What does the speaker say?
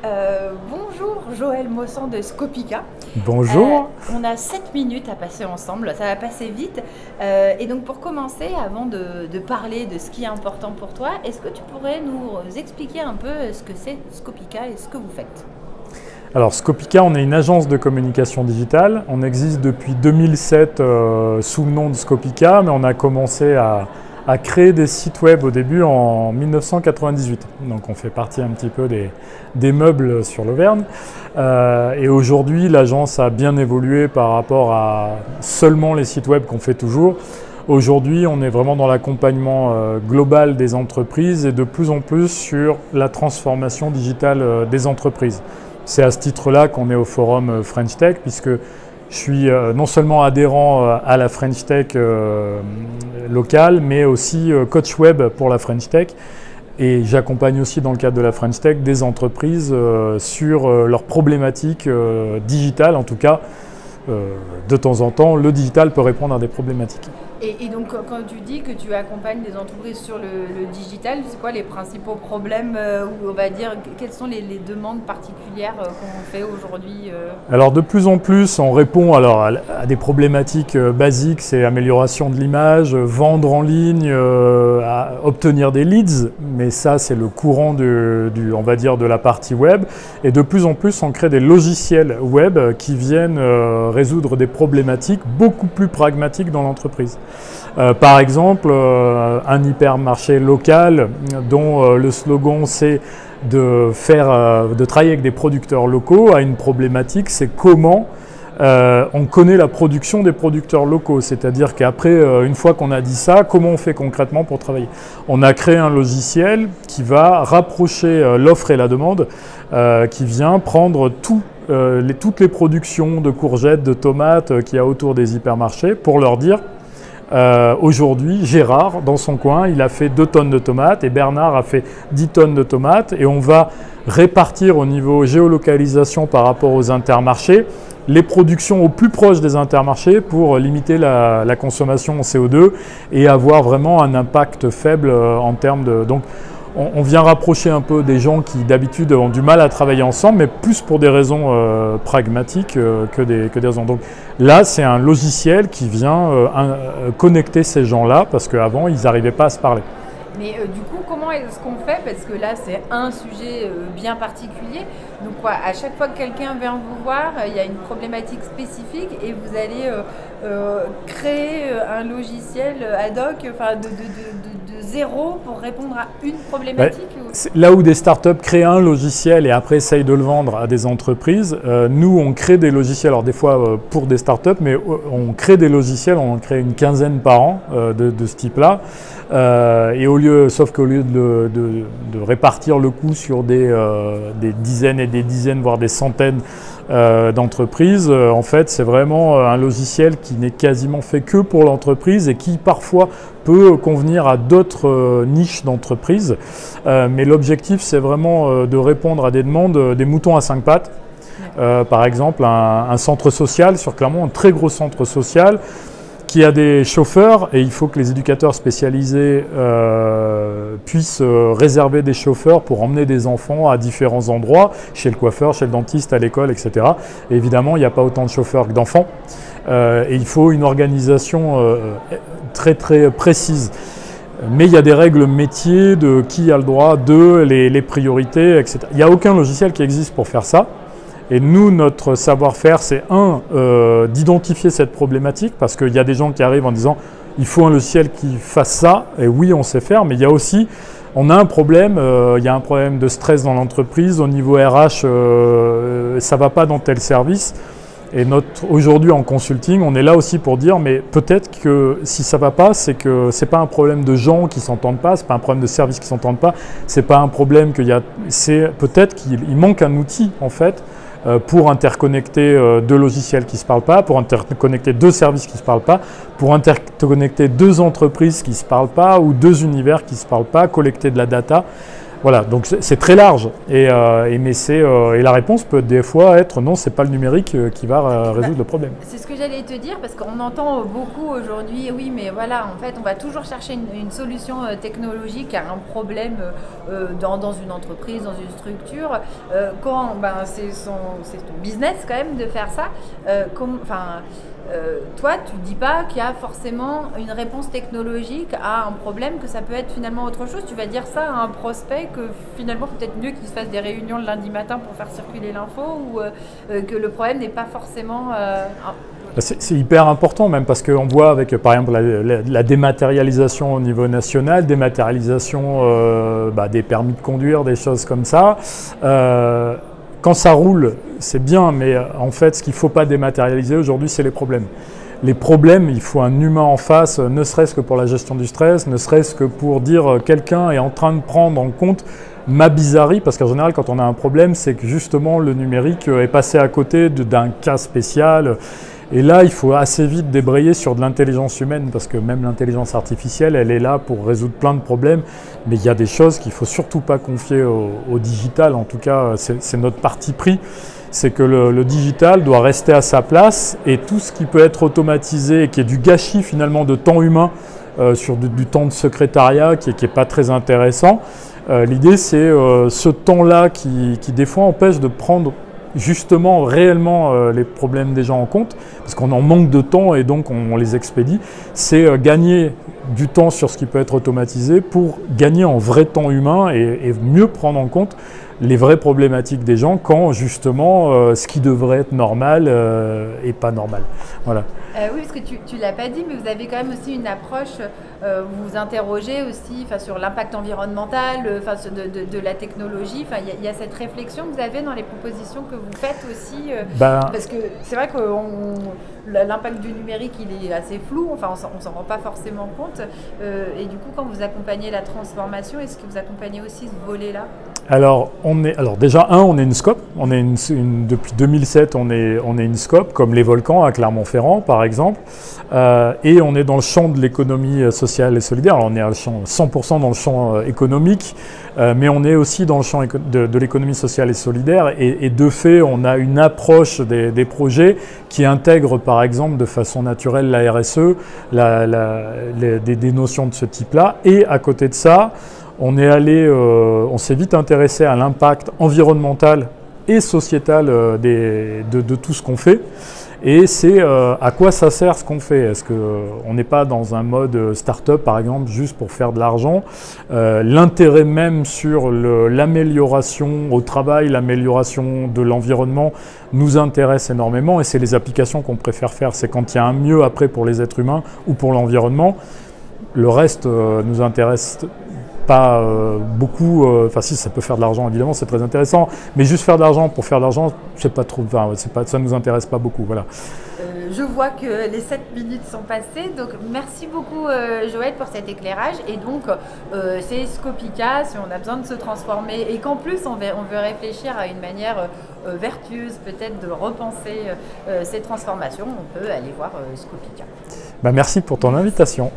Bonjour Joël Mossan de Scopika. Bonjour. On a 7 minutes à passer ensemble, ça va passer vite. Et donc pour commencer, avant de parler de ce qui est important pour toi, est-ce que tu pourrais nous expliquer un peu ce que c'est Scopika et ce que vous faites? Alors Scopika, on est une agence de communication digitale. On existe depuis 2007 sous le nom de Scopika, mais on a commencé à créer des sites web au début en 1998. Donc on fait partie un petit peu des meubles sur l'Auvergne. Et aujourd'hui, l'agence a bien évolué par rapport à seulement les sites web qu'on fait toujours. Aujourd'hui, on est vraiment dans l'accompagnement global des entreprises et de plus en plus sur la transformation digitale des entreprises. C'est à ce titre-là qu'on est au forum French Tech, puisque je suis non seulement adhérent à la French Tech locale, mais aussi coach web pour la French Tech. Et j'accompagne aussi dans le cadre de la French Tech des entreprises sur leurs problématiques digitales. En tout cas, de temps en temps, le digital peut répondre à des problématiques. Et donc quand tu dis que tu accompagnes des entreprises sur le digital, c'est quoi les principaux problèmes ou on va dire quelles sont les demandes particulières qu'on fait aujourd'hui? Alors de plus en plus on répond alors à des problématiques basiques, c'est amélioration de l'image, vendre en ligne, obtenir des leads, mais ça c'est le courant on va dire de la partie web. Et de plus en plus on crée des logiciels web qui viennent résoudre des problématiques beaucoup plus pragmatiques dans l'entreprise. Par exemple, un hypermarché local dont le slogan c'est de travailler avec des producteurs locaux a une problématique, c'est comment on connaît la production des producteurs locaux. C'est-à-dire qu'après, une fois qu'on a dit ça, comment on fait concrètement pour travailler? On a créé un logiciel qui va rapprocher l'offre et la demande, qui vient prendre toutes les productions de courgettes, de tomates qu'il y a autour des hypermarchés pour leur dire aujourd'hui, Gérard, dans son coin, il a fait 2 tonnes de tomates et Bernard a fait 10 tonnes de tomates et on va répartir au niveau géolocalisation par rapport aux intermarchés les productions au plus proche des intermarchés pour limiter la consommation en CO2 et avoir vraiment un impact faible en termes de... Donc, on vient rapprocher un peu des gens qui d'habitude ont du mal à travailler ensemble, mais plus pour des raisons pragmatiques que des raisons. Donc là, c'est un logiciel qui vient connecter ces gens-là, parce qu'avant, ils n'arrivaient pas à se parler. Mais du coup, comment est-ce qu'on fait? Parce que là, c'est un sujet bien particulier. Donc, à chaque fois que quelqu'un vient vous voir, il y a une problématique spécifique et vous allez créer un logiciel ad hoc, enfin de zéro pour répondre à une problématique. Là où des startups créent un logiciel et après essayent de le vendre à des entreprises, nous, on crée des logiciels, alors des fois pour des startups, mais on crée des logiciels, on en crée une quinzaine par an de ce type-là. Et sauf qu'au lieu de répartir le coût sur des dizaines et des dizaines, voire des centaines d'entreprises, en fait, c'est vraiment un logiciel qui n'est quasiment fait que pour l'entreprise et qui parfois peut convenir à d'autres niches d'entreprises. Mais l'objectif, c'est vraiment de répondre à des demandes des moutons à 5 pattes. Par exemple, un centre social sur Clermont, un très gros centre social, qui a des chauffeurs et il faut que les éducateurs spécialisés puissent réserver des chauffeurs pour emmener des enfants à différents endroits, chez le coiffeur, chez le dentiste, à l'école, etc. Et évidemment, il n'y a pas autant de chauffeurs que d'enfants et il faut une organisation très très précise. Mais il y a des règles métiers de qui a le droit, les priorités, etc. Il n'y a aucun logiciel qui existe pour faire ça. Et nous, notre savoir-faire, c'est d'identifier cette problématique, parce qu'il y a des gens qui arrivent en disant il faut un logiciel qui fasse ça, et oui, on sait faire, mais il y a aussi, on a un problème, il y a un problème de stress dans l'entreprise, au niveau RH, ça ne va pas dans tel service. Et aujourd'hui en consulting, on est là aussi pour dire, mais peut-être que si ça ne va pas, c'est que ce n'est pas un problème de gens qui ne s'entendent pas, ce n'est pas un problème de services qui ne s'entendent pas, ce n'est pas un problème c'est peut-être qu'il manque un outil en fait, pour interconnecter 2 logiciels qui ne se parlent pas, pour interconnecter 2 services qui ne se parlent pas, pour interconnecter 2 entreprises qui ne se parlent pas ou 2 univers qui ne se parlent pas, collecter de la data. Voilà, donc c'est très large. Et la réponse peut des fois être non, c'est pas le numérique qui va résoudre le problème. C'est ce que j'allais te dire, parce qu'on entend beaucoup aujourd'hui, oui, mais voilà, en fait, on va toujours chercher une solution technologique à un problème dans une entreprise, dans une structure. Quand c'est ton business quand même de faire ça, toi, tu ne dis pas qu'il y a forcément une réponse technologique à un problème, que ça peut être finalement autre chose. Tu vas dire ça à un prospect que finalement, peut-être mieux qu'il se fasse des réunions le lundi matin pour faire circuler l'info, ou que le problème n'est pas forcément... C'est hyper important même, parce qu'on voit avec par exemple la dématérialisation au niveau national, dématérialisation des permis de conduire, des choses comme ça. Quand ça roule, c'est bien, mais en fait, ce qu'il ne faut pas dématérialiser aujourd'hui, c'est les problèmes. Les problèmes, il faut un humain en face, ne serait-ce que pour la gestion du stress, ne serait-ce que pour dire quelqu'un est en train de prendre en compte ma bizarrerie, parce qu'en général, quand on a un problème, c'est que justement le numérique est passé à côté d'un cas spécial. Et là, il faut assez vite débrayer sur de l'intelligence humaine, parce que même l'intelligence artificielle, elle est là pour résoudre plein de problèmes. Mais il y a des choses qu'il ne faut surtout pas confier au digital. En tout cas, c'est notre parti pris. C'est que le digital doit rester à sa place, et tout ce qui peut être automatisé et qui est du gâchis finalement de temps humain sur du temps de secrétariat qui n'est pas très intéressant. L'idée, c'est ce temps-là qui des fois empêche de prendre justement réellement les problèmes des gens en compte, parce qu'on en manque de temps et donc on les expédie. C'est gagner du temps sur ce qui peut être automatisé pour gagner en vrai temps humain et mieux prendre en compte les vraies problématiques des gens quand justement ce qui devrait être normal n'est pas normal. Voilà. Oui, parce que tu ne l'as pas dit, mais vous avez quand même aussi une approche, vous vous interrogez aussi sur l'impact environnemental, de la technologie. Il y a cette réflexion que vous avez dans les propositions que vous faites aussi, parce que c'est vrai que l'impact du numérique, il est assez flou, on s'en rend pas forcément compte. Et du coup, quand vous accompagnez la transformation, est-ce que vous accompagnez aussi ce volet-là ? Alors déjà, on est une SCOP. Depuis 2007, on est une SCOP, comme les volcans à Clermont-Ferrand, par exemple. Et on est dans le champ de l'économie sociale et solidaire. Alors, on est à 100% dans le champ économique, mais on est aussi dans le champ de l'économie sociale et solidaire. Et de fait, on a une approche des projets qui intègre, par exemple, de façon naturelle la RSE, des notions de ce type-là. Et à côté de ça, on s'est vite intéressé à l'impact environnemental et sociétal de tout ce qu'on fait. Et c'est à quoi ça sert ce qu'on fait. Est-ce qu'on n'est pas dans un mode start-up, par exemple, juste pour faire de l'argent? L'intérêt même sur l'amélioration au travail, l'amélioration de l'environnement nous intéresse énormément, et c'est les applications qu'on préfère faire. C'est quand il y a un mieux après pour les êtres humains ou pour l'environnement. Le reste nous intéresse pas beaucoup, si ça peut faire de l'argent évidemment, c'est très intéressant, mais juste faire de l'argent pour faire de l'argent, ça ne nous intéresse pas beaucoup. Voilà. Je vois que les 7 minutes sont passées, donc merci beaucoup Joël pour cet éclairage. Et donc c'est Scopika, si on a besoin de se transformer et qu'en plus on veut réfléchir à une manière vertueuse peut-être de repenser ces transformations, on peut aller voir Scopika. Merci pour ton invitation.